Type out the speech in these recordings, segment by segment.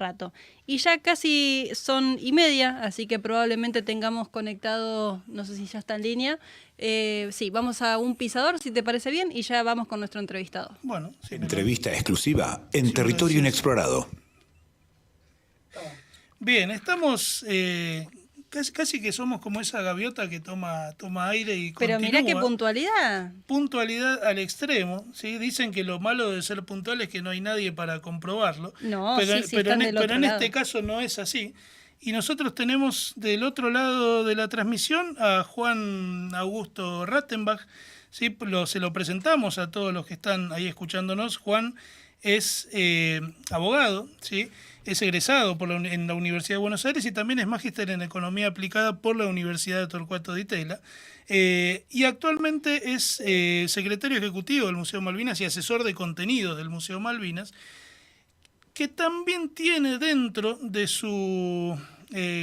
rato. Y ya casi son 1:30, así que probablemente tengamos conectado, no sé si ya está en línea. Sí, vamos a un pisador, si te parece bien, y ya vamos con nuestro entrevistado. Bueno, si Entrevista exclusiva en si me lo Territorio decís. Inexplorado. Bien, estamos casi que somos como esa gaviota que toma aire y Pero mirá qué continúa. puntualidad. Puntualidad al extremo, ¿sí? Dicen que lo malo de ser puntual es que no hay nadie para comprobarlo, No, sí, sí, están del pero otro en lado. este caso no es así. Y nosotros tenemos del otro lado de la transmisión a Juan Augusto Rattenbach, ¿sí? Se lo presentamos a todos los que están ahí escuchándonos. Juan es abogado, ¿sí? Es egresado en la Universidad de Buenos Aires y también es magíster en Economía Aplicada por la Universidad de Torcuato Di Tella. Y actualmente es secretario ejecutivo del Museo Malvinas y asesor de contenidos del Museo Malvinas, que también tiene dentro de su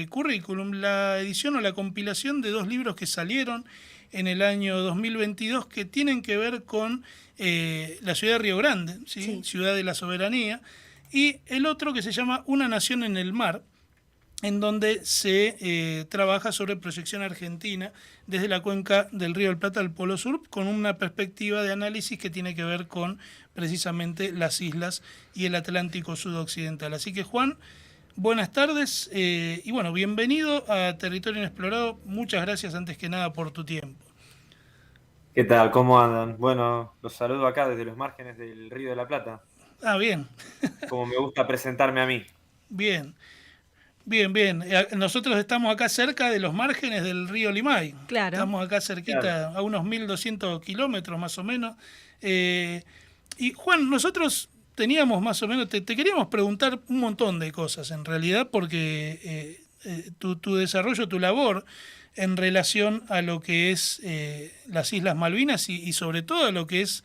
currículum la edición o la compilación de 2 libros que salieron en el año 2022 que tienen que ver con la ciudad de Río Grande, ¿sí? Sí. Ciudad de la Soberanía, y el otro que se llama Una Nación en el Mar, en donde se trabaja sobre proyección argentina desde la cuenca del Río del Plata al Polo Sur, con una perspectiva de análisis que tiene que ver con precisamente las islas y el Atlántico sudoccidental. Así que Juan, buenas tardes y bueno, bienvenido a Territorio Inexplorado. Muchas gracias antes que nada por tu tiempo. ¿Qué tal? ¿Cómo andan? Bueno, los saludo acá desde los márgenes del Río de la Plata, Ah, bien, como me gusta presentarme a mí. bien. Bien. Nosotros estamos acá cerca de los márgenes del río Limay. Claro. Estamos acá Claro. cerquita, a unos 1.200 kilómetros más o menos. Y Juan, nosotros teníamos más o menos, te queríamos preguntar un montón de cosas en realidad, porque tu desarrollo, tu labor en relación a lo que es las Islas Malvinas y sobre todo a lo que es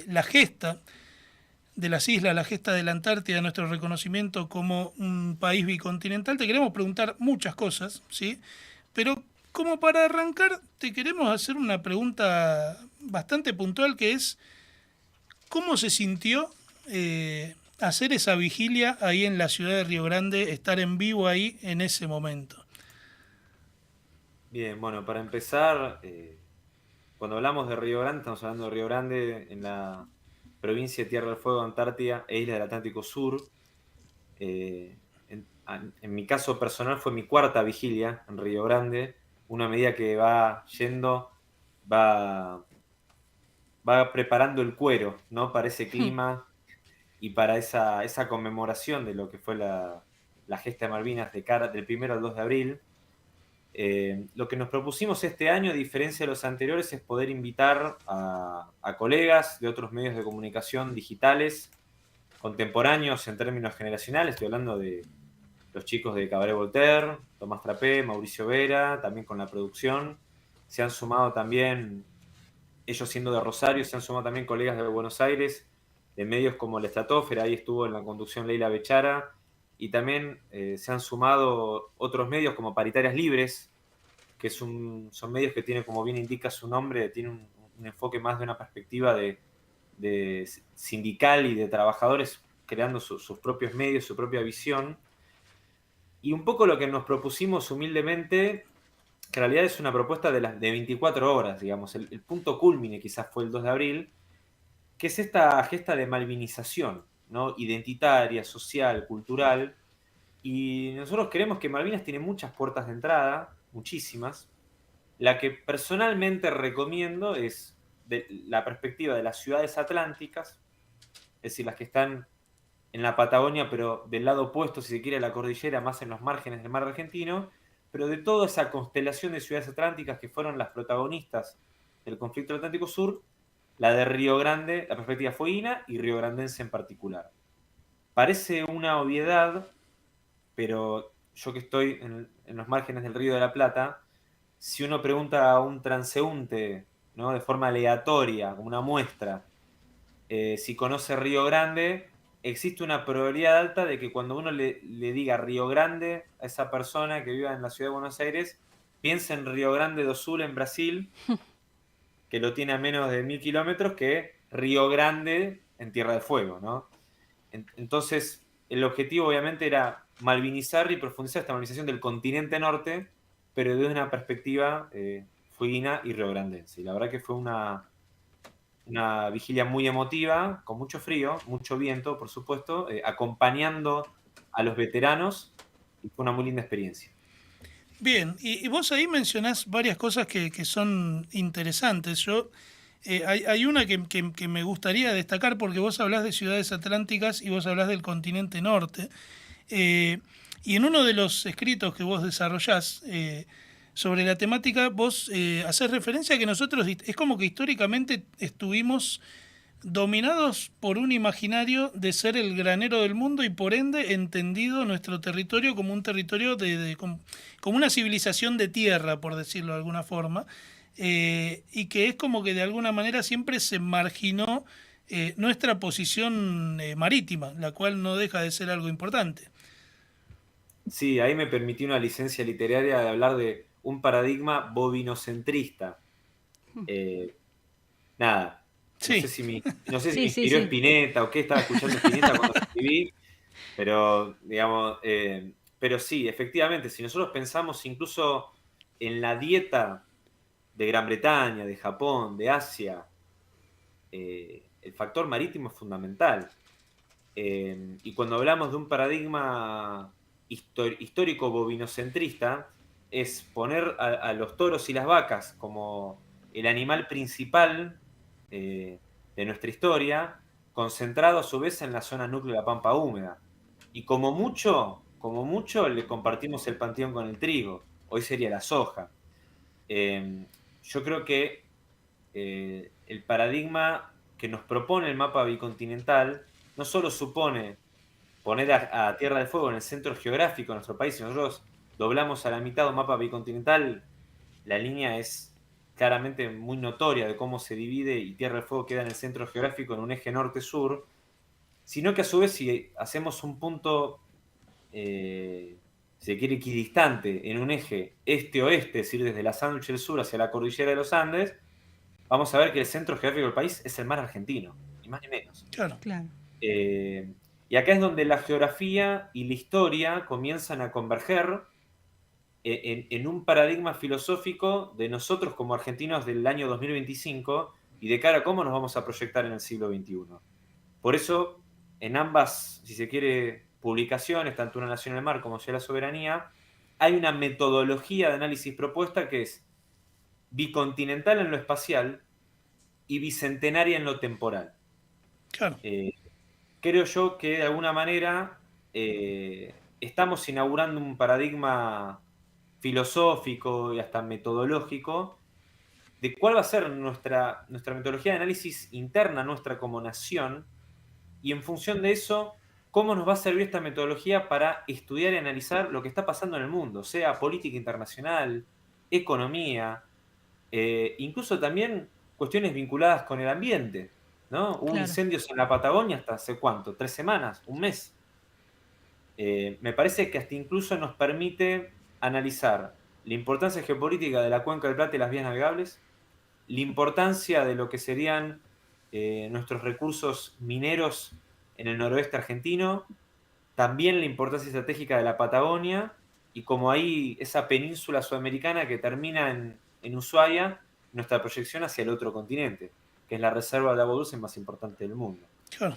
la gesta de las islas, la gesta de la Antártida, nuestro reconocimiento como un país bicontinental. Te queremos preguntar muchas cosas, ¿sí? Pero como para arrancar, te queremos hacer una pregunta bastante puntual, que es ¿cómo se sintió hacer esa vigilia ahí en la ciudad de Río Grande, estar en vivo ahí en ese momento? Bien, bueno, para empezar, cuando hablamos de Río Grande, estamos hablando de Río Grande en la provincia de Tierra del Fuego, Antártida e Isla del Atlántico Sur. En mi caso personal fue mi cuarta vigilia en Río Grande. Una medida que va yendo, va, va preparando el cuero, ¿no? Para ese clima y para esa conmemoración de lo que fue la gesta de Malvinas del 1 al 2 de abril. Lo que nos propusimos este año, a diferencia de los anteriores, es poder invitar a colegas de otros medios de comunicación digitales, contemporáneos en términos generacionales. Estoy hablando de los chicos de Cabaret Voltaire, Tomás Trapé, Mauricio Vera, también con la producción. Se han sumado también, ellos siendo de Rosario, se han sumado también colegas de Buenos Aires, de medios como La Estratosfera, ahí estuvo en la conducción Leila Bechara, y también se han sumado otros medios como Paritarias Libres, que son medios que tienen, como bien indica su nombre, tienen un enfoque más de una perspectiva de sindical y de trabajadores creando sus propios medios, su propia visión. Y un poco lo que nos propusimos humildemente, que en realidad es una propuesta de 24 horas, digamos, el punto culmine quizás fue el 2 de abril, que es esta gesta de malvinización, ¿no? Identitaria, social, cultural. Y nosotros creemos que Malvinas tiene muchas puertas de entrada, muchísimas. La que personalmente recomiendo es de la perspectiva de las ciudades atlánticas, es decir, las que están en la Patagonia, pero del lado opuesto, si se quiere, a la cordillera, más en los márgenes del mar argentino, pero de toda esa constelación de ciudades atlánticas que fueron las protagonistas del conflicto Atlántico Sur, la de Río Grande, la perspectiva fueguina y riograndense en particular. Parece una obviedad, pero yo que estoy en los márgenes del Río de la Plata, si uno pregunta a un transeúnte, ¿no? De forma aleatoria, como una muestra, si conoce Río Grande, existe una probabilidad alta de que cuando uno le diga Río Grande a esa persona que viva en la ciudad de Buenos Aires, piense en Río Grande do Sul en Brasil, que lo tiene a menos de 1.000 kilómetros, que Río Grande en Tierra del Fuego, ¿no? Entonces, el objetivo obviamente era malvinizar y profundizar esta malvinización del continente norte, pero desde una perspectiva fueguina y riograndense. Y la verdad que fue una vigilia muy emotiva, con mucho frío, mucho viento, por supuesto, acompañando a los veteranos, y fue una muy linda experiencia. Bien, y vos ahí mencionás varias cosas que son interesantes. Hay una que me gustaría destacar porque vos hablás de ciudades atlánticas y vos hablás del continente norte. Y en uno de los escritos que vos desarrollás sobre la temática, vos hacés referencia a que nosotros, es como que históricamente estuvimos dominados por un imaginario de ser el granero del mundo y por ende entendido nuestro territorio como un territorio como una civilización de tierra, por decirlo de alguna forma, y que es como que de alguna manera siempre se marginó nuestra posición marítima, la cual no deja de ser algo importante. Sí, ahí me permití una licencia literaria de hablar de un paradigma bovinocentrista. Nada, no sé Sí, si no sé si me Sí, sí, inspiró sí. Spinetta o qué estaba escuchando Spinetta cuando escribí, pero digamos, pero sí, efectivamente, si nosotros pensamos incluso en la dieta de Gran Bretaña, de Japón, de Asia, el factor marítimo es fundamental. Y cuando hablamos de un paradigma histórico bovinocentrista, es poner a los toros y las vacas como el animal principal de nuestra historia, concentrado a su vez en la zona núcleo de la pampa húmeda. Y como mucho, le compartimos el panteón con el trigo. Hoy sería la soja. Yo creo que el paradigma que nos propone el mapa bicontinental no solo supone poner a Tierra del Fuego en el centro geográfico de nuestro país. Si nosotros doblamos a la mitad un mapa bicontinental, la línea es claramente muy notoria de cómo se divide y Tierra del Fuego queda en el centro geográfico en un eje norte-sur, sino que a su vez si hacemos un punto, si se quiere, equidistante en un eje este-oeste, es decir, desde la sándwich del sur hacia la cordillera de los Andes, vamos a ver que el centro geográfico del país es el mar argentino, ni más ni menos. claro. Claro. Y acá es donde la geografía y la historia comienzan a converger en un paradigma filosófico de nosotros como argentinos del año 2025 y de cara a cómo nos vamos a proyectar en el siglo XXI. Por eso, en ambas, si se quiere, publicaciones, tanto Una Nación en el Mar como Hacia la Soberanía, hay una metodología de análisis propuesta que es bicontinental en lo espacial y bicentenaria en lo temporal. Claro. Creo yo que de alguna manera estamos inaugurando un paradigma filosófico y hasta metodológico de cuál va a ser nuestra metodología de análisis interna, nuestra como nación, y en función de eso, cómo nos va a servir esta metodología para estudiar y analizar lo que está pasando en el mundo, sea política internacional, economía, incluso también cuestiones vinculadas con el ambiente, ¿no? Hubo Claro. incendios en la Patagonia hasta hace ¿cuánto? 3 semanas, un mes. Me parece que hasta incluso nos permite analizar la importancia geopolítica de la Cuenca del Plata y las vías navegables, la importancia de lo que serían nuestros recursos mineros en el noroeste argentino, también la importancia estratégica de la Patagonia y como ahí esa península sudamericana que termina en Ushuaia, nuestra proyección hacia el otro continente, que es la reserva de agua dulce más importante del mundo. Claro.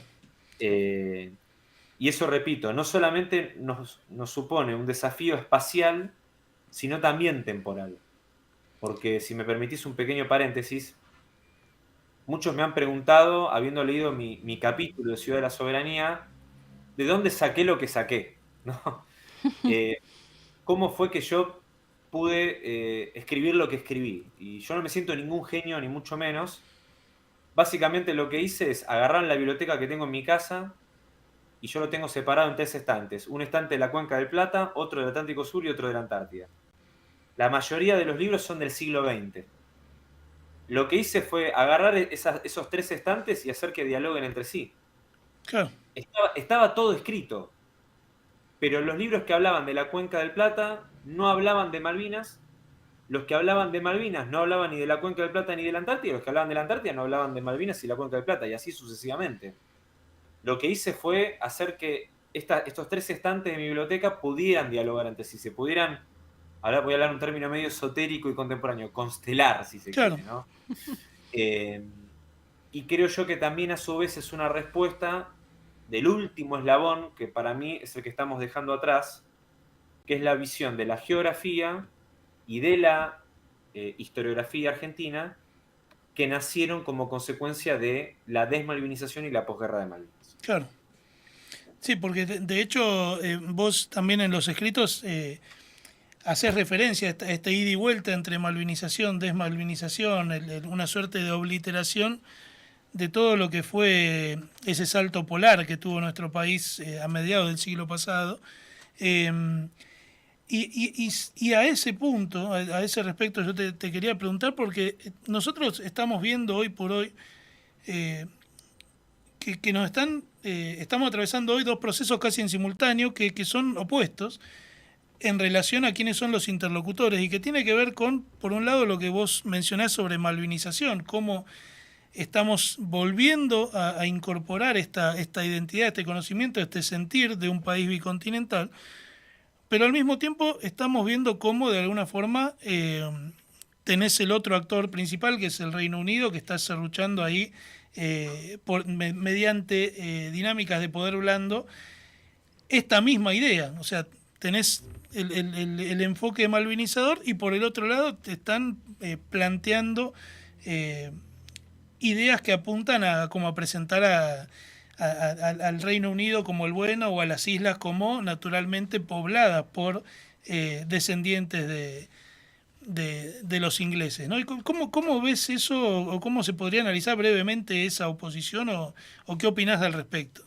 Y eso, repito, no solamente nos supone un desafío espacial, sino también temporal. Porque si me permitís un pequeño paréntesis, muchos me han preguntado, habiendo leído mi capítulo de Ciudad de la Soberanía, ¿de dónde saqué lo que saqué? ¿No? ¿Cómo fue que yo pude escribir lo que escribí? Y yo no me siento ningún genio, ni mucho menos. Básicamente lo que hice es agarrar la biblioteca que tengo en mi casa, y yo lo tengo separado en 3 estantes. Un estante de la Cuenca del Plata, otro del Atlántico Sur y otro de la Antártida. La mayoría de los libros son del siglo XX. Lo que hice fue agarrar esos 3 estantes y hacer que dialoguen entre sí. Claro. Estaba todo escrito, pero los libros que hablaban de la Cuenca del Plata no hablaban de Malvinas, los que hablaban de Malvinas no hablaban ni de la Cuenca del Plata ni de la Antártida, y los que hablaban de la Antártida no hablaban de Malvinas y la Cuenca del Plata, y así sucesivamente. Lo que hice fue hacer que estos 3 estantes de mi biblioteca pudieran dialogar entre sí, se pudieran, ahora voy a hablar un término medio esotérico y contemporáneo, constelar, si se Claro. quiere, ¿no? Y creo yo que también a su vez es una respuesta del último eslabón, que para mí es el que estamos dejando atrás, que es la visión de la geografía y de la historiografía argentina, que nacieron como consecuencia de la desmalvinización y la posguerra de Malvinas. Claro. Sí, porque de hecho vos también en los escritos haces referencia a este ida y vuelta entre malvinización, desmalvinización, una suerte de obliteración de todo lo que fue ese salto polar que tuvo nuestro país a mediados del siglo pasado. Eh, y a ese punto, a ese respecto, yo te quería preguntar, porque nosotros estamos viendo hoy por hoy eh, que nos estamos atravesando hoy 2 procesos casi en simultáneo que son opuestos en relación a quiénes son los interlocutores y que tiene que ver con, por un lado, lo que vos mencionás sobre malvinización, cómo estamos volviendo a incorporar esta identidad, este conocimiento, este sentir de un país bicontinental, pero al mismo tiempo estamos viendo cómo de alguna forma tenés el otro actor principal, que es el Reino Unido, que está serruchando ahí mediante dinámicas de poder blando esta misma idea. O sea, tenés el enfoque malvinizador y por el otro lado te están planteando ideas que apuntan a como a presentar al Reino Unido como el bueno o a las islas como naturalmente pobladas por descendientes de los ingleses, ¿no? ¿Y cómo ves eso o cómo se podría analizar brevemente esa oposición o qué opinás al respecto?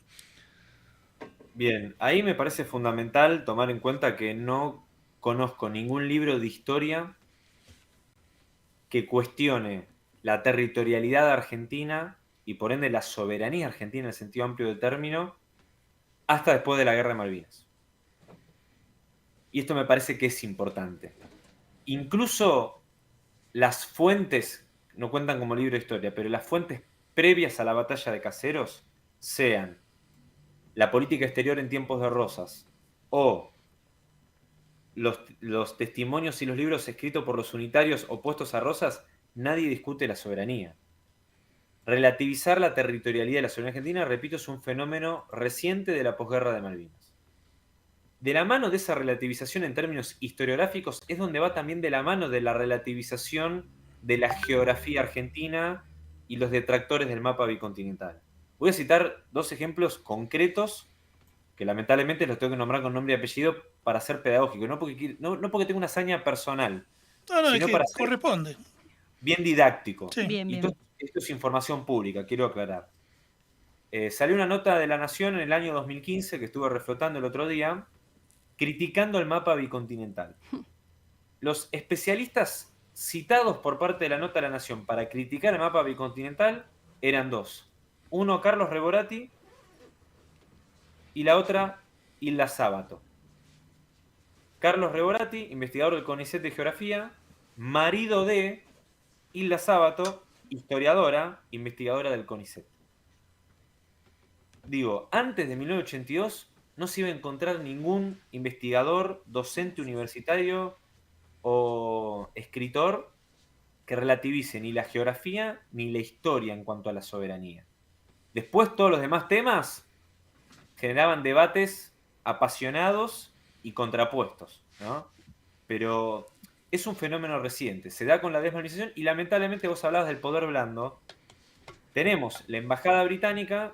Bien, ahí me parece fundamental tomar en cuenta que no conozco ningún libro de historia que cuestione la territorialidad argentina y por ende la soberanía argentina en el sentido amplio del término hasta después de la Guerra de Malvinas. Y esto me parece que es importante. Incluso las fuentes, no cuentan como libro de historia, pero las fuentes previas a la batalla de Caseros, sean la política exterior en tiempos de Rosas o los testimonios y los libros escritos por los unitarios opuestos a Rosas, nadie discute la soberanía. Relativizar la territorialidad de la soberanía argentina, repito, es un fenómeno reciente de la posguerra de Malvinas. De la mano de esa relativización en términos historiográficos es donde va también de la mano de la relativización de la geografía argentina y los detractores del mapa bicontinental. Voy a citar 2 ejemplos concretos que lamentablemente los tengo que nombrar con nombre y apellido para ser pedagógico, no porque tengo una hazaña personal, No, es sino que para ser corresponde. bien didáctico. Sí. Bien, Y bien. esto es información pública, quiero aclarar. Salió una nota de La Nación en el año 2015, que estuve reflotando el otro día, criticando el mapa bicontinental. Los especialistas citados por parte de la nota de La Nación para criticar el mapa bicontinental eran 2. Uno, Carlos Reborati, y la otra, Hilda Sábato. Carlos Reborati, investigador del CONICET de Geografía, marido de Hilda Sábato, historiadora, investigadora del CONICET. Digo, antes de 1982 no se iba a encontrar ningún investigador, docente universitario o escritor que relativice ni la geografía ni la historia en cuanto a la soberanía. Después todos los demás temas generaban debates apasionados y contrapuestos, ¿no? Pero es un fenómeno reciente, se da con la desmalvinización y lamentablemente vos hablabas del poder blando. Tenemos la embajada británica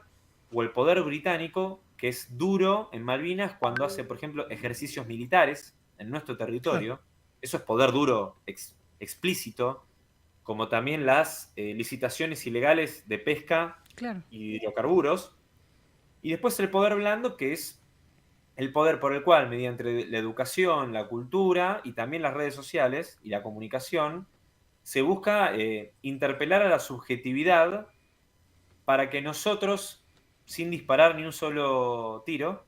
o el poder británico que es duro en Malvinas cuando hace, por ejemplo, ejercicios militares en nuestro territorio. Claro. Eso es poder duro explícito, como también las licitaciones ilegales de pesca y hidrocarburos. Y después el poder blando, que es el poder por el cual, mediante la educación, la cultura y también las redes sociales y la comunicación, se busca interpelar a la subjetividad para que nosotros, sin disparar ni un solo tiro,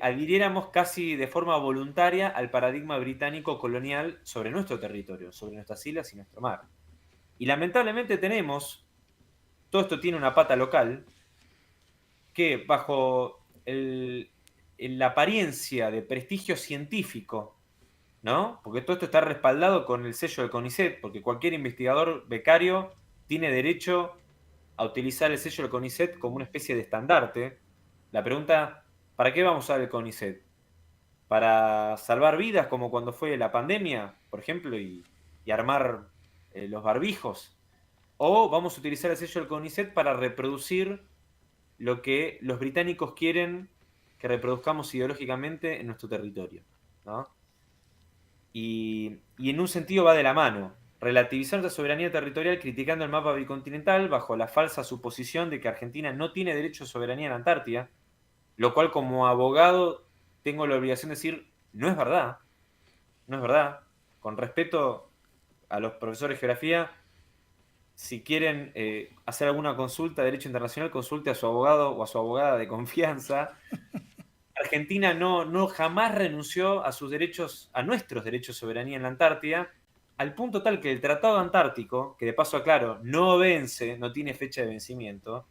adhiriéramos casi de forma voluntaria al paradigma británico colonial sobre nuestro territorio, sobre nuestras islas y nuestro mar. Y lamentablemente tenemos, todo esto tiene una pata local, que bajo la apariencia de prestigio científico, ¿no? Porque todo esto está respaldado con el sello del CONICET, porque cualquier investigador becario tiene derecho a utilizar el sello del CONICET como una especie de estandarte. La pregunta, ¿para qué vamos a usar el CONICET? ¿Para salvar vidas como cuando fue la pandemia, por ejemplo, y armar los barbijos? ¿O vamos a utilizar el sello del CONICET para reproducir lo que los británicos quieren que reproduzcamos ideológicamente en nuestro territorio, ¿no? Y en un sentido va de la mano. Relativizar nuestra soberanía territorial criticando el mapa bicontinental bajo la falsa suposición de que Argentina no tiene derecho a soberanía en Antártida, lo cual como abogado tengo la obligación de decir, no es verdad, no es verdad. Con respeto a los profesores de geografía, si quieren hacer alguna consulta de derecho internacional, consulte a su abogado o a su abogada de confianza. Argentina no jamás renunció a sus derechos, a nuestros derechos de soberanía en la Antártida, al punto tal que el Tratado Antártico, que de paso aclaro, no vence, no tiene fecha de vencimiento,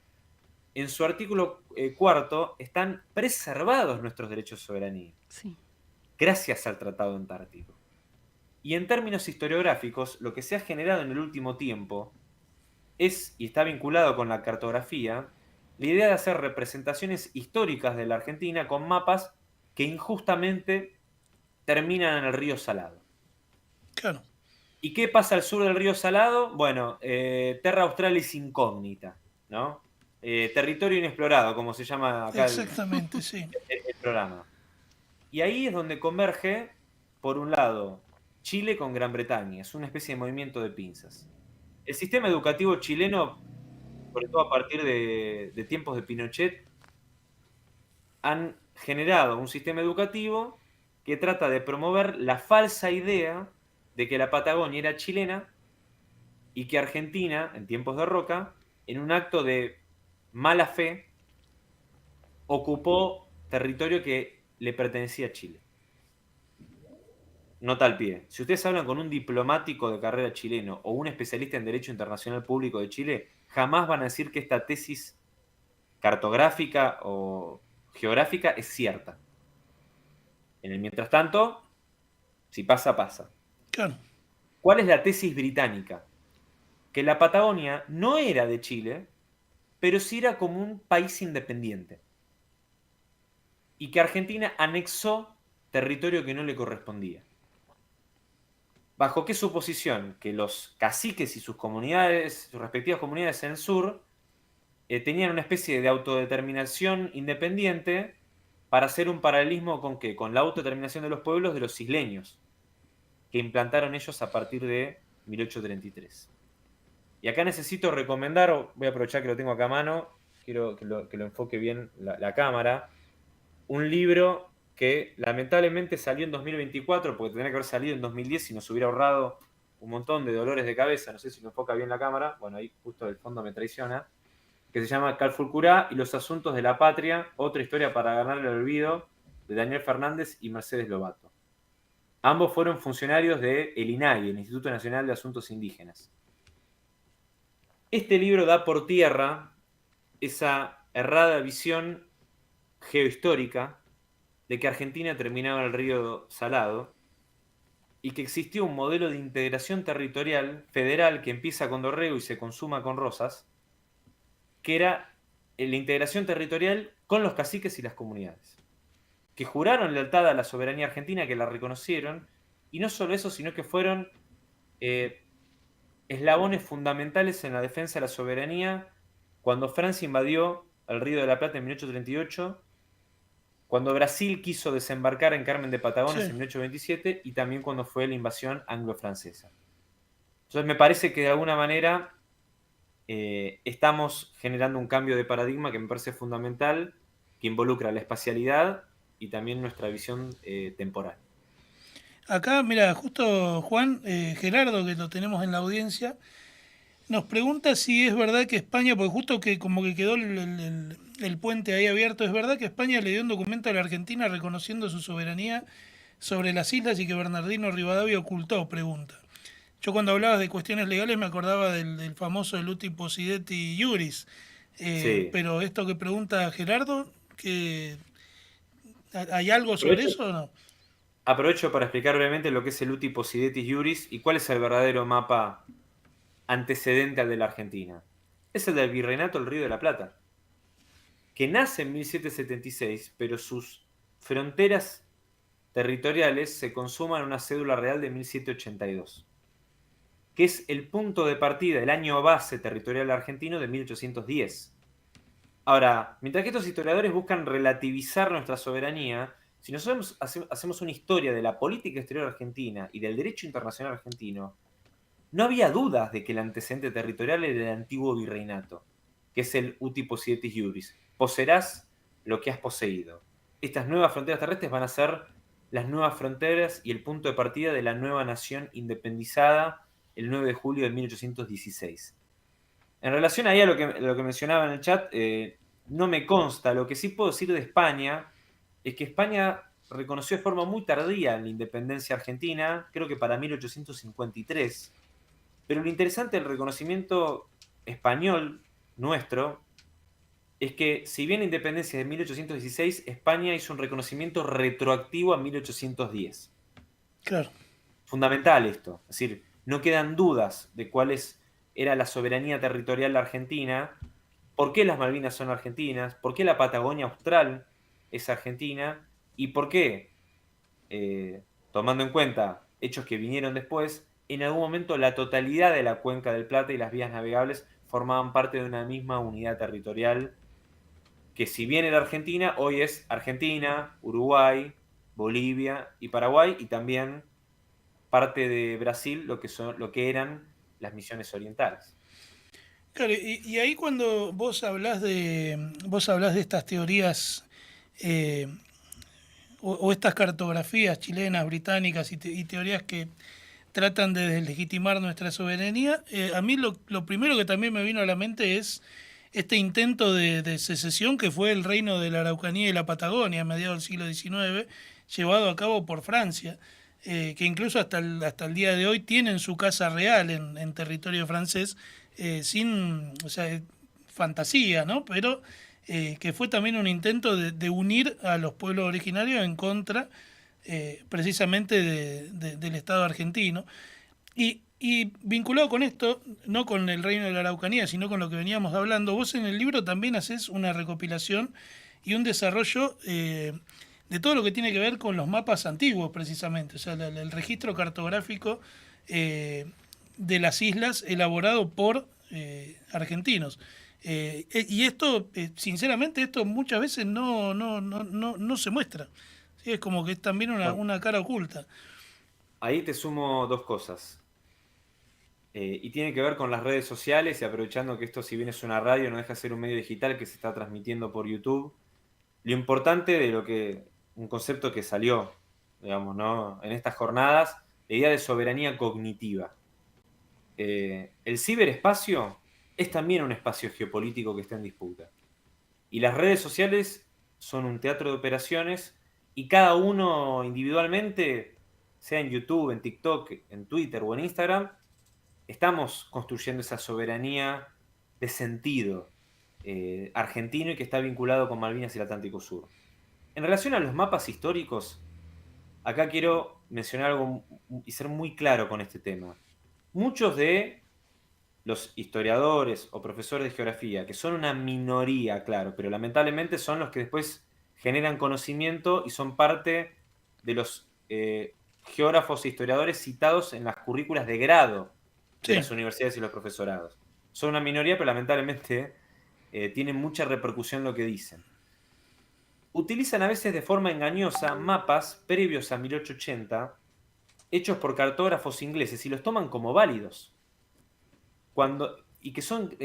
en su artículo cuarto están preservados nuestros derechos de soberanía, Sí. gracias al Tratado Antártico. Y en términos historiográficos, lo que se ha generado en el último tiempo es, y está vinculado con la cartografía, la idea de hacer representaciones históricas de la Argentina con mapas que injustamente terminan en el río Salado. Claro. ¿Y qué pasa al sur del río Salado? Bueno, Terra Australis Incógnita, ¿no? Territorio inexplorado, como se llama acá Exactamente, sí. el programa. Y ahí es donde converge, por un lado, Chile con Gran Bretaña. Es una especie de movimiento de pinzas. El sistema educativo chileno, sobre todo a partir de tiempos de Pinochet, han generado un sistema educativo que trata de promover la falsa idea de que la Patagonia era chilena y que Argentina, en tiempos de Roca, en un acto de mala fe, ocupó territorio que le pertenecía a Chile. Nota al pie. Si ustedes hablan con un diplomático de carrera chileno o un especialista en Derecho Internacional Público de Chile, jamás van a decir que esta tesis cartográfica o geográfica es cierta. En el mientras tanto, si pasa, pasa. Claro. ¿Cuál es la tesis británica? Que la Patagonia no era de Chile, pero sí era como un país independiente. Y que Argentina anexó territorio que no le correspondía. ¿Bajo qué suposición? Que los caciques y sus comunidades, sus respectivas comunidades en el sur, tenían una especie de autodeterminación independiente para hacer un paralelismo con ¿qué? Con la autodeterminación de los pueblos de los isleños, que implantaron ellos a partir de 1833. Y acá necesito recomendar, voy a aprovechar que lo tengo acá a mano, quiero que lo enfoque bien la cámara, un libro que lamentablemente salió en 2024, porque tendría que haber salido en 2010 y nos hubiera ahorrado un montón de dolores de cabeza, no sé si lo enfoca bien la cámara, bueno, ahí justo el fondo me traiciona, que se llama Calfulcurá y los asuntos de la patria, otra historia para ganarle el olvido, de Daniel Fernández y Mercedes Lobato. Ambos fueron funcionarios del INAI, el Instituto Nacional de Asuntos Indígenas. Este libro da por tierra esa errada visión geohistórica de que Argentina terminaba en el río Salado y que existió un modelo de integración territorial federal que empieza con Dorrego y se consuma con Rosas, que era la integración territorial con los caciques y las comunidades, que juraron lealtad a la soberanía argentina, que la reconocieron, y no solo eso, sino que fueron eslabones fundamentales en la defensa de la soberanía cuando Francia invadió el Río de la Plata en 1838, cuando Brasil quiso desembarcar en Carmen de Patagones en 1827 y también cuando fue la invasión anglo-francesa. Entonces me parece que de alguna manera estamos generando un cambio de paradigma que me parece fundamental, que involucra la espacialidad y también nuestra visión temporal. Acá, mira, justo Juan, Gerardo, que lo tenemos en la audiencia, nos pregunta si es verdad que España, porque justo que como que quedó el puente ahí abierto, ¿es verdad que España le dio un documento a la Argentina reconociendo su soberanía sobre las islas y que Bernardino Rivadavia ocultó? Pregunta. Yo cuando hablabas de cuestiones legales me acordaba del famoso Luti Possidetti Iuris, Sí. pero esto que pregunta Gerardo, ¿Hay algo sobre Aprovecho, eso o no? aprovecho para explicar brevemente lo que es el Uti Posidetis Iuris y cuál es el verdadero mapa antecedente al de la Argentina. Es el del Virreinato del Río de la Plata, que nace en 1776, pero sus fronteras territoriales se consuman en una cédula real de 1782, que es el punto de partida, el año base territorial argentino de 1810. Ahora, mientras que estos historiadores buscan relativizar nuestra soberanía, si nosotros hacemos una historia de la política exterior argentina y del derecho internacional argentino, no había dudas de que el antecedente territorial era el antiguo virreinato, que es el uti possidetis iuris. Poseerás lo que has poseído. Estas nuevas fronteras terrestres van a ser las nuevas fronteras y el punto de partida de la nueva nación independizada el 9 de julio de 1816. En relación ahí a lo que mencionaba en el chat, no me consta. Lo que sí puedo decir de España es que España reconoció de forma muy tardía la independencia argentina, creo que para 1853. Pero lo interesante del reconocimiento español nuestro es que, si bien la independencia es de 1816, España hizo un reconocimiento retroactivo a 1810. Claro. Fundamental esto. Es decir, no quedan dudas de era la soberanía territorial argentina, por qué las Malvinas son argentinas, por qué la Patagonia Austral es argentina y por qué, tomando en cuenta hechos que vinieron después, en algún momento la totalidad de la cuenca del Plata y las vías navegables formaban parte de una misma unidad territorial que, si bien era Argentina, hoy es Argentina, Uruguay, Bolivia y Paraguay, y también parte de Brasil, lo que eran las Misiones Orientales. Claro, y ahí cuando vos hablás de estas teorías eh, o estas cartografías chilenas, británicas y teorías que tratan de deslegitimar nuestra soberanía, a mí lo primero que también me vino a la mente es este intento de secesión que fue el reino de la Araucanía y la Patagonia a mediados del siglo XIX, llevado a cabo por Francia, que incluso hasta el día de hoy tienen su casa real en territorio francés, o sea, fantasía, ¿no? Pero que fue también un intento de unir a los pueblos originarios en contra precisamente del Estado argentino. Y vinculado con esto, no con el reino de la Araucanía, sino con lo que veníamos hablando, vos en el libro también haces una recopilación y un desarrollo de todo lo que tiene que ver con los mapas antiguos, precisamente, o sea, el registro cartográfico de las islas elaborado por argentinos. Y esto, sinceramente, esto muchas veces no se muestra. ¿Sí? Es como que es también Bueno, una cara oculta. ahí te sumo dos cosas. Y tiene que ver con las redes sociales, y aprovechando que esto, si bien es una radio, no deja de ser un medio digital que se está transmitiendo por YouTube. Lo importante un concepto que salió, digamos, ¿no?, en estas jornadas, la idea de soberanía cognitiva. El ciberespacio es también un espacio geopolítico que está en disputa. Y las redes sociales son un teatro de operaciones, y cada uno individualmente, sea en YouTube, en TikTok, en Twitter o en Instagram, estamos construyendo esa soberanía de sentido argentino y que está vinculado con Malvinas y el Atlántico Sur. En relación a los mapas históricos, acá quiero mencionar algo y ser muy claro con este tema. Muchos de los historiadores o profesores de geografía, que son una minoría, claro, pero lamentablemente son los que después generan conocimiento y son parte de los geógrafos e historiadores citados en las currículas de grado de Sí. las universidades y los profesorados. Son una minoría, pero lamentablemente tienen mucha repercusión lo que dicen. Utilizan a veces de forma engañosa mapas previos a 1880, hechos por cartógrafos ingleses, y los toman como válidos. Y que son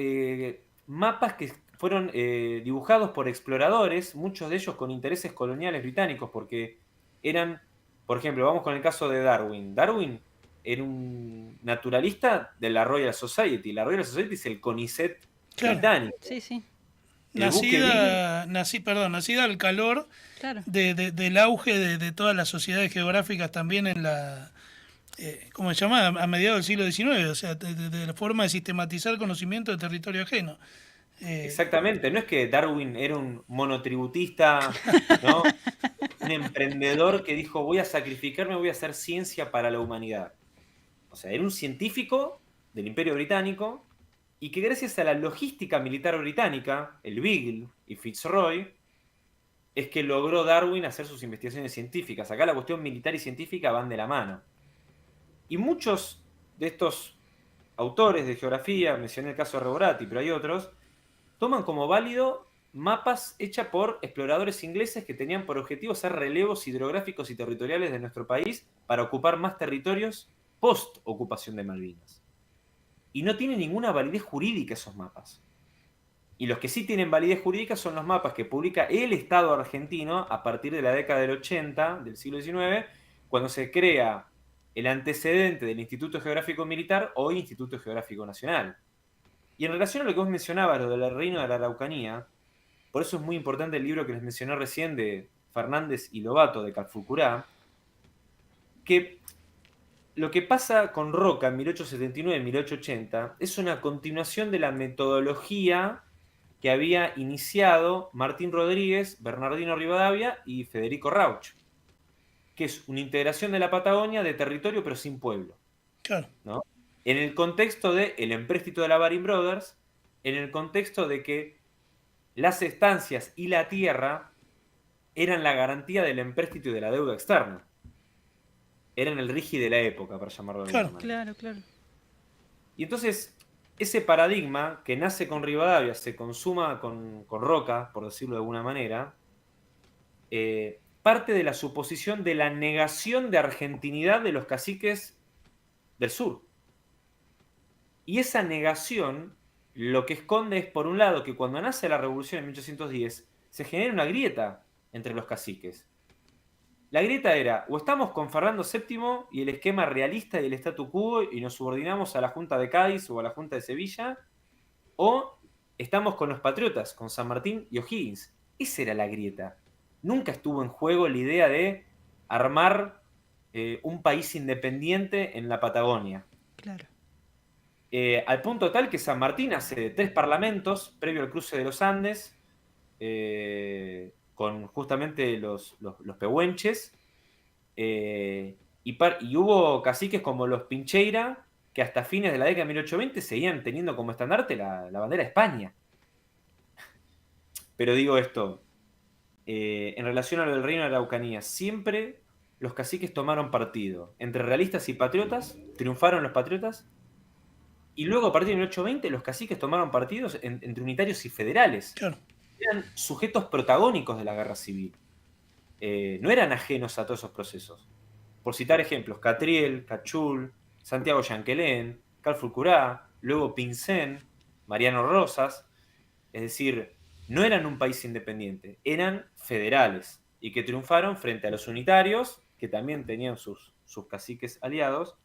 mapas que fueron dibujados por exploradores, muchos de ellos con intereses coloniales británicos, porque eran, por ejemplo, vamos con el caso de Darwin. Darwin era un naturalista de la Royal Society. La Royal Society es el CONICET Claro. británico. Sí, sí, El buque Beagle. Nacida al calor claro. del auge de todas las sociedades geográficas también ¿cómo se llama? A mediados del siglo XIX, o sea, de la forma de sistematizar conocimiento de territorio ajeno. Exactamente, no es que Darwin era un monotributista, ¿no? Un emprendedor que dijo, voy a sacrificarme, voy a hacer ciencia para la humanidad. O sea, era un científico del Imperio Británico y que gracias a la logística militar británica, el Beagle y Fitzroy, es que logró Darwin hacer sus investigaciones científicas. Acá la cuestión militar y científica van de la mano. Y muchos de estos autores de geografía, mencioné el caso de Reborati, pero hay otros, toman como válido mapas hechos por exploradores ingleses que tenían por objetivo hacer relevos hidrográficos y territoriales de nuestro país para ocupar más territorios post-ocupación de Malvinas. Y no tienen ninguna validez jurídica esos mapas. Y los que sí tienen validez jurídica son los mapas que publica el Estado argentino a partir de la década del 80 del siglo XIX, cuando se crea el antecedente del Instituto Geográfico Militar, hoy Instituto Geográfico Nacional. Y en relación a lo que vos mencionabas, lo del reino de la Araucanía, por eso es muy importante el libro que les mencioné recién de Fernández y Lobato, de Calfucurá, que lo que pasa con Roca en 1879 y 1880 es una continuación de la metodología que había iniciado Martín Rodríguez, Bernardino Rivadavia y Federico Rauch, que es una integración de la Patagonia de territorio pero sin pueblo. Claro. ¿No? En el contexto del empréstito de la Baring Brothers, en el contexto de que las estancias y la tierra eran la garantía del empréstito y de la deuda externa. Eran el rigi de la época, para llamarlo de alguna manera. Claro. Y entonces, ese paradigma que nace con Rivadavia, se consuma con Roca, por decirlo de alguna manera, parte de la suposición de la negación de argentinidad de los caciques del sur. Y esa negación lo que esconde es, por un lado, que cuando nace la revolución en 1810, se genera una grieta entre los caciques. La grieta era, o estamos con Fernando VII y el esquema realista y el statu quo y nos subordinamos a la Junta de Cádiz o a la Junta de Sevilla, o estamos con los patriotas, con San Martín y O'Higgins. Esa era la grieta. Nunca estuvo en juego la idea de armar un país independiente en la Patagonia. Claro. Al punto tal que San Martín hace 3 parlamentos previo al cruce de los Andes, con justamente los pehuenches, y hubo caciques como los Pincheira, que hasta fines de la década de 1820 seguían teniendo como estandarte la bandera de España. Pero digo esto, en relación a lo del reino de la Araucanía, siempre los caciques tomaron partido. Entre realistas y patriotas, triunfaron los patriotas, y luego a partir de 1820 los caciques tomaron partidos entre unitarios y federales. Claro. Eran sujetos protagónicos de la guerra civil. No eran ajenos a todos esos procesos. Por citar ejemplos, Catriel, Cachul, Santiago Yanquelén, Calfucurá, luego Pincén, Mariano Rosas. Es decir, no eran un país independiente, eran federales y que triunfaron frente a los unitarios, que también tenían sus caciques aliados,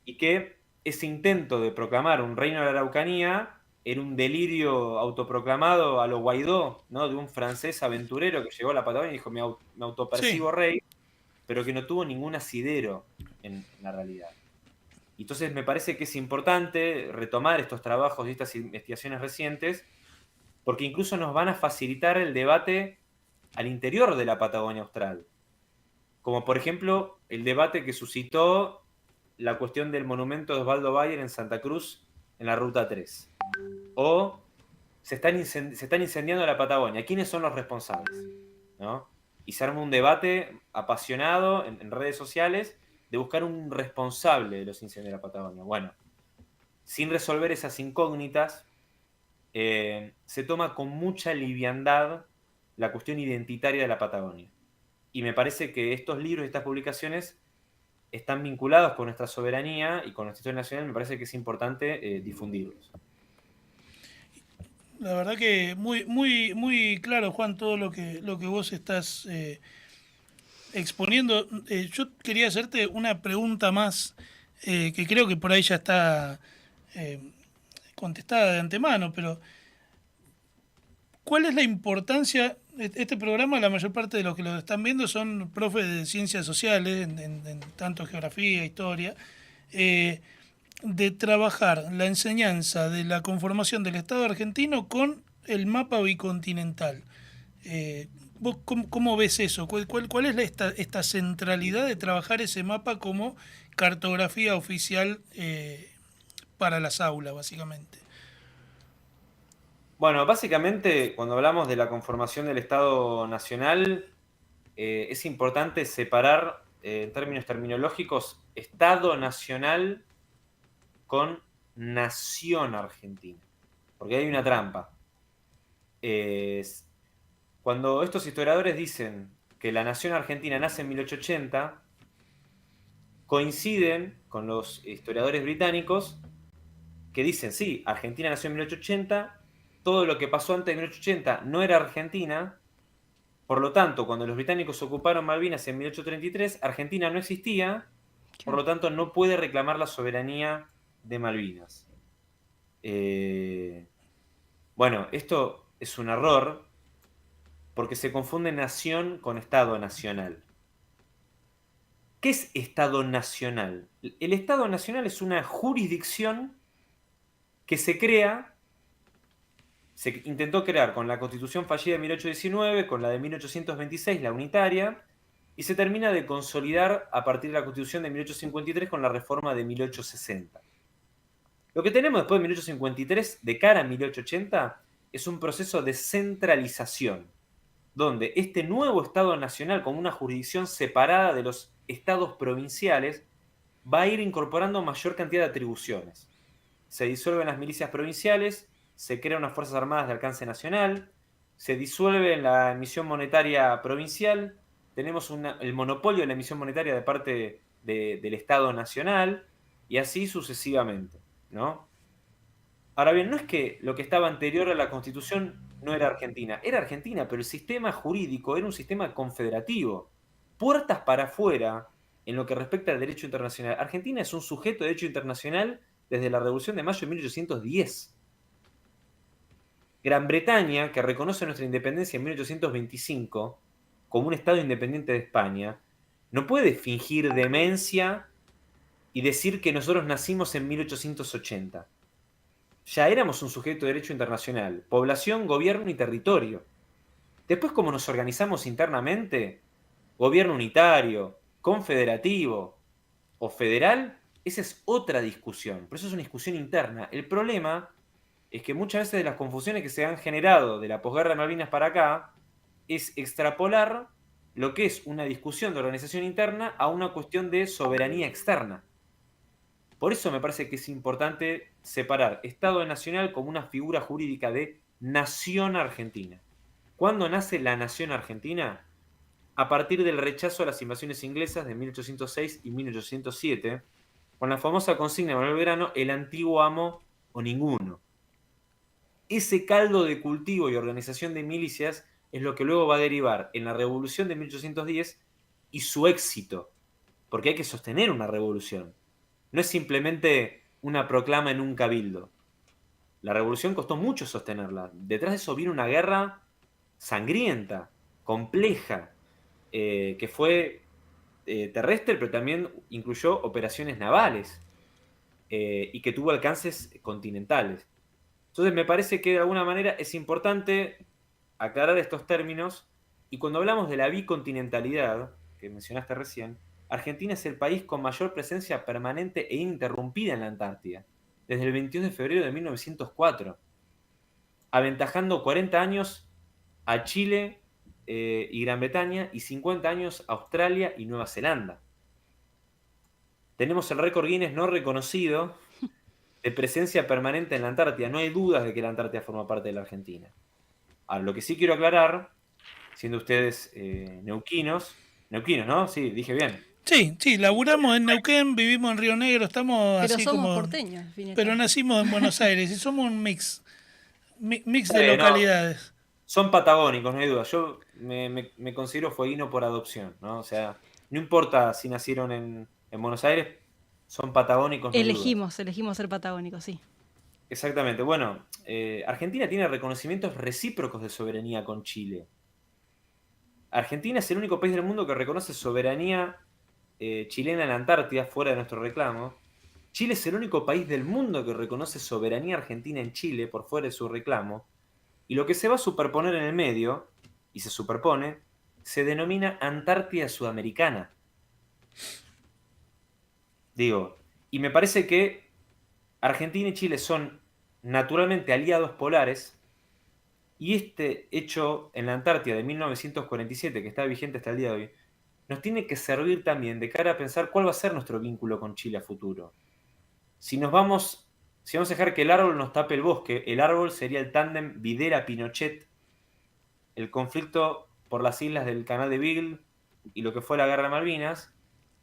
y que ese intento de proclamar un reino de la Araucanía era un delirio autoproclamado a lo Guaidó, ¿no? De un francés aventurero que llegó a la Patagonia y dijo, me autopercibo rey, pero que no tuvo ningún asidero en la realidad. Entonces me parece que es importante retomar estos trabajos y estas investigaciones recientes, porque incluso nos van a facilitar el debate al interior de la Patagonia Austral. Como por ejemplo el debate que suscitó la cuestión del monumento de Osvaldo Bayer en Santa Cruz en la Ruta 3. O se están incendiando la Patagonia. ¿Quiénes son los responsables? ¿No? Y se arma un debate apasionado en redes sociales de buscar un responsable de los incendios de la Patagonia. Bueno, sin resolver esas incógnitas, se toma con mucha liviandad la cuestión identitaria de la Patagonia. Y me parece que estos libros y estas publicaciones están vinculados con nuestra soberanía y con nuestra historia nacional. Me parece que es importante difundirlos. La verdad que muy claro, Juan, todo lo que vos estás exponiendo. Yo quería hacerte una pregunta más, que creo que por ahí ya está contestada de antemano, pero ¿cuál es la importancia? Este programa, la mayor parte de los que lo están viendo son profes de ciencias sociales, en tanto geografía, historia. de trabajar la enseñanza de la conformación del Estado argentino con el mapa bicontinental. ¿Vos cómo ves eso? ¿Cuál es esta centralidad de trabajar ese mapa como cartografía oficial para las aulas, básicamente? Bueno, básicamente cuando hablamos de la conformación del Estado Nacional, es importante separar, en términos terminológicos, Estado Nacional con Nación Argentina. Porque hay una trampa. Cuando estos historiadores dicen que la nación argentina nace en 1880, coinciden con los historiadores británicos que dicen, sí, Argentina nació en 1880, todo lo que pasó antes de 1880 no era Argentina, por lo tanto, cuando los británicos ocuparon Malvinas en 1833, Argentina no existía, por lo tanto no puede reclamar la soberanía de Malvinas. Bueno, esto es un error porque se confunde nación con Estado Nacional. ¿Qué es Estado Nacional? El Estado Nacional es una jurisdicción que se intentó crear con la Constitución fallida de 1819, con la de 1826, la unitaria, y se termina de consolidar a partir de la Constitución de 1853 con la reforma de 1860. Lo que tenemos después de 1853, de cara a 1880, es un proceso de centralización, donde este nuevo Estado Nacional, como una jurisdicción separada de los estados provinciales, va a ir incorporando mayor cantidad de atribuciones. Se disuelven las milicias provinciales, se crean unas Fuerzas Armadas de alcance nacional, se disuelve la emisión monetaria provincial, tenemos el monopolio de la emisión monetaria de parte del Estado Nacional, y así sucesivamente, ¿no? Ahora bien, no es que lo que estaba anterior a la Constitución no era Argentina. Era Argentina, pero el sistema jurídico era un sistema confederativo. Puertas para afuera, en lo que respecta al derecho internacional. Argentina es un sujeto de derecho internacional desde la Revolución de Mayo de 1810. Gran Bretaña, que reconoce nuestra independencia en 1825 como un Estado independiente de España, no puede fingir demencia y decir que nosotros nacimos en 1880. Ya éramos un sujeto de derecho internacional, población, gobierno y territorio. Después, como nos organizamos internamente, gobierno unitario, confederativo o federal, esa es otra discusión, pero eso es una discusión interna. El problema es que muchas veces de las confusiones que se han generado de la posguerra de Malvinas para acá es extrapolar lo que es una discusión de organización interna a una cuestión de soberanía externa. Por eso me parece que es importante separar Estado Nacional como una figura jurídica de nación argentina. ¿Cuándo nace la nación argentina? A partir del rechazo a las invasiones inglesas de 1806 y 1807, con la famosa consigna de Manuel Belgrano, el antiguo amo o ninguno. Ese caldo de cultivo y organización de milicias es lo que luego va a derivar en la revolución de 1810 y su éxito, porque hay que sostener una revolución. No es simplemente una proclama en un cabildo. La revolución costó mucho sostenerla. Detrás de eso vino una guerra sangrienta, compleja, que fue terrestre, pero también incluyó operaciones navales y que tuvo alcances continentales. Entonces me parece que de alguna manera es importante aclarar estos términos, y cuando hablamos de la bicontinentalidad, que mencionaste recién, Argentina es el país con mayor presencia permanente e ininterrumpida en la Antártida, desde el 22 de febrero de 1904, aventajando 40 años a Chile y Gran Bretaña y 50 años a Australia y Nueva Zelanda. Tenemos el récord Guinness no reconocido de presencia permanente en la Antártida. No hay dudas de que la Antártida forma parte de la Argentina. Ahora, lo que sí quiero aclarar, siendo ustedes neuquinos, ¿no? Sí, dije bien. Sí, laburamos en Neuquén, vivimos en Río Negro, estamos Pero así somos como... porteños, al fin y al Pero cabo. nacimos en Buenos Aires y somos un mix de No, localidades. son patagónicos, no hay duda. Yo me considero fueguino por adopción, ¿no? O sea, no importa si nacieron en Buenos Aires, son patagónicos, no hay duda. Elegimos ser patagónicos, sí. Exactamente. Bueno, Argentina tiene reconocimientos recíprocos de soberanía con Chile. Argentina es el único país del mundo que reconoce soberanía chilena en la Antártida, fuera de nuestro reclamo. Chile es el único país del mundo que reconoce soberanía argentina en Chile por fuera de su reclamo, y lo que se va a superponer en el medio, y se superpone, se denomina Antártida Sudamericana. Digo, y me parece que Argentina y Chile son naturalmente aliados polares, y este hecho en la Antártida de 1947, que está vigente hasta el día de hoy, nos tiene que servir también de cara a pensar cuál va a ser nuestro vínculo con Chile a futuro. Si vamos a dejar que el árbol nos tape el bosque, el árbol sería el tándem Videla-Pinochet, el conflicto por las islas del Canal de Beagle y lo que fue la Guerra de Malvinas,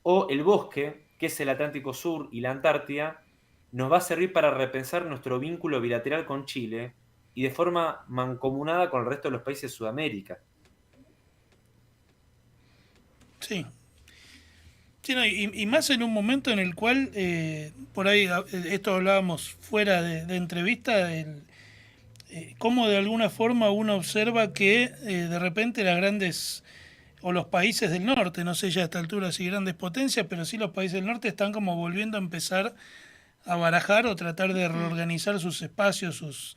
o el bosque, que es el Atlántico Sur y la Antártida, nos va a servir para repensar nuestro vínculo bilateral con Chile y de forma mancomunada con el resto de los países de Sudamérica. Sí. Sí, no, y más en un momento en el cual, por ahí, esto hablábamos fuera de entrevista, cómo de alguna forma uno observa que de repente las grandes, o los países del norte, no sé ya a esta altura si grandes potencias, pero sí los países del norte están como volviendo a empezar a barajar o tratar de reorganizar sus espacios,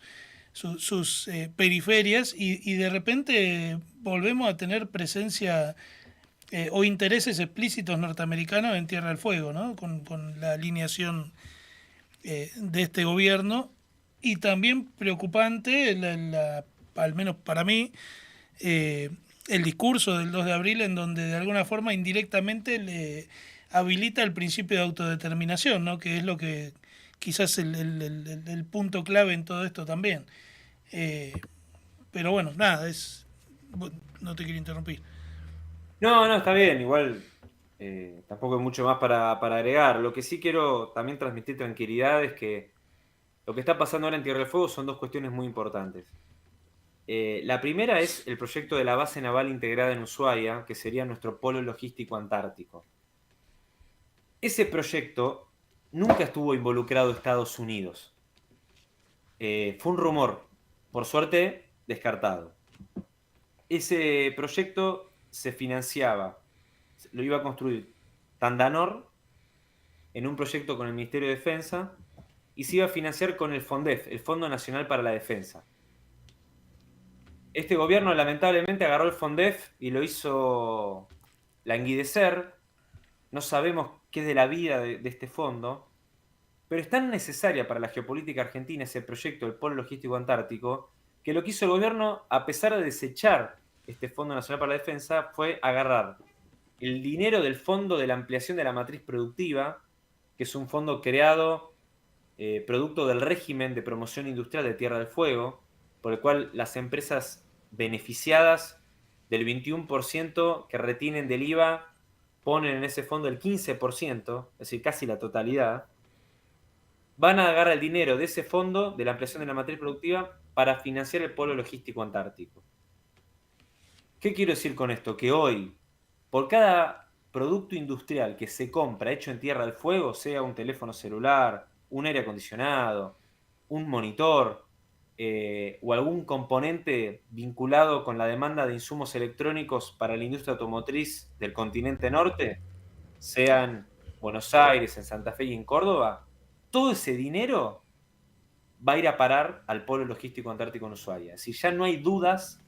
sus periferias, y de repente volvemos a tener presencia o intereses explícitos norteamericanos en Tierra del Fuego, ¿no? Con la alineación de este gobierno, y también preocupante, al menos para mí, el discurso del 2 de abril, en donde de alguna forma indirectamente le habilita el principio de autodeterminación, ¿no? Que es lo que quizás el punto clave en todo esto también. Pero bueno, nada, no te quiero interrumpir. No, está bien, igual tampoco hay mucho más para agregar. Lo que sí quiero también transmitir tranquilidad es que lo que está pasando ahora en Tierra del Fuego son dos cuestiones muy importantes. La primera es el proyecto de la base naval integrada en Ushuaia, que sería nuestro polo logístico antártico. Ese proyecto nunca estuvo involucrado Estados Unidos. Fue un rumor, por suerte descartado. Ese proyecto se financiaba, lo iba a construir Tandanor en un proyecto con el Ministerio de Defensa, y se iba a financiar con el FONDEF, el Fondo Nacional para la Defensa. Este gobierno lamentablemente agarró el FONDEF y lo hizo languidecer. No sabemos qué es de la vida de este fondo, pero es tan necesaria para la geopolítica argentina ese proyecto del Polo Logístico Antártico, que lo que hizo el gobierno, a pesar de desechar este Fondo Nacional para la Defensa, fue agarrar el dinero del Fondo de la Ampliación de la Matriz Productiva, que es un fondo creado producto del régimen de promoción industrial de Tierra del Fuego, por el cual las empresas beneficiadas del 21% que retienen del IVA ponen en ese fondo el 15%, es decir, casi la totalidad. Van a agarrar el dinero de ese fondo, de la ampliación de la matriz productiva, para financiar el polo logístico antártico. ¿Qué quiero decir con esto? Que hoy, por cada producto industrial que se compra hecho en Tierra del Fuego, sea un teléfono celular, un aire acondicionado, un monitor o algún componente vinculado con la demanda de insumos electrónicos para la industria automotriz del continente norte, sea en Buenos Aires, en Santa Fe y en Córdoba, todo ese dinero va a ir a parar al polo logístico antártico en Ushuaia. Si ya no hay dudas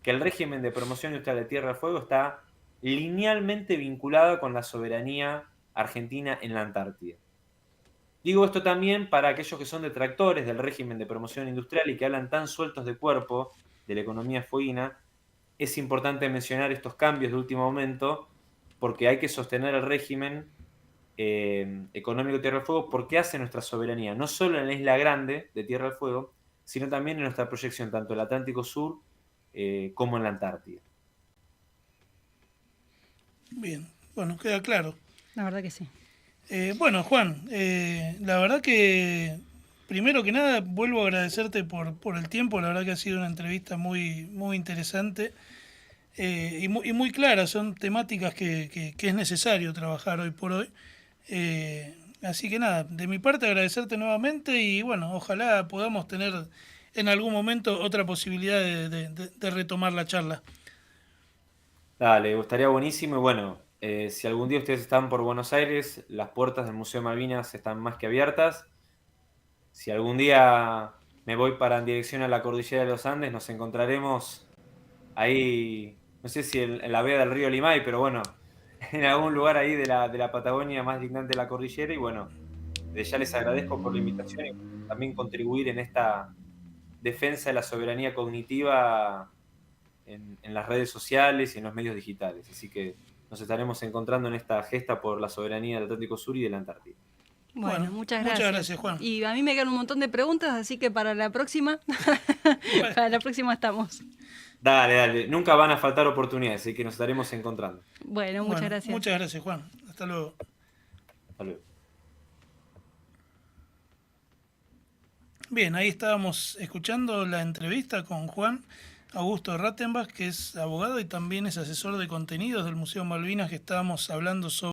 que el régimen de promoción industrial de Tierra del Fuego está linealmente vinculado con la soberanía argentina en la Antártida. Digo esto también para aquellos que son detractores del régimen de promoción industrial y que hablan tan sueltos de cuerpo de la economía fueguina. Es importante mencionar estos cambios de último momento porque hay que sostener el régimen económico de Tierra del Fuego porque hace nuestra soberanía, no solo en la isla grande de Tierra del Fuego, sino también en nuestra proyección, tanto en el Atlántico Sur como en la Antártida. Bien, bueno, queda claro. La verdad que sí. Bueno, Juan, la verdad que primero que nada vuelvo a agradecerte por el tiempo. La verdad que ha sido una entrevista muy, muy interesante y muy clara. Son temáticas que es necesario trabajar hoy por hoy. Así que nada, de mi parte agradecerte nuevamente y bueno, ojalá podamos tener en algún momento otra posibilidad de retomar la charla. Dale, estaría buenísimo y bueno, Si algún día ustedes están por Buenos Aires, las puertas del Museo Malvinas están más que abiertas. Si algún día me voy en dirección a la cordillera de los Andes, nos encontraremos ahí, no sé si en la vega del río Limay, pero bueno, en algún lugar ahí de la Patagonia más distante de la cordillera. Y bueno, ya les agradezco por la invitación y también contribuir en esta defensa de la soberanía cognitiva en las redes sociales y en los medios digitales. Así que nos estaremos encontrando en esta gesta por la soberanía del Atlántico Sur y de la Antártida. Bueno, muchas muchas gracias. gracias, Juan. Y a mí me quedan un montón de preguntas, así que para la próxima, para la próxima estamos. Dale, nunca van a faltar oportunidades, así que nos estaremos encontrando. Bueno, muchas gracias. Muchas gracias, Juan. Hasta luego. Hasta luego. Bien, ahí estábamos escuchando la entrevista con Juan Augusto Rattenbach, que es abogado y también es asesor de contenidos del Museo Malvinas, que estábamos hablando sobre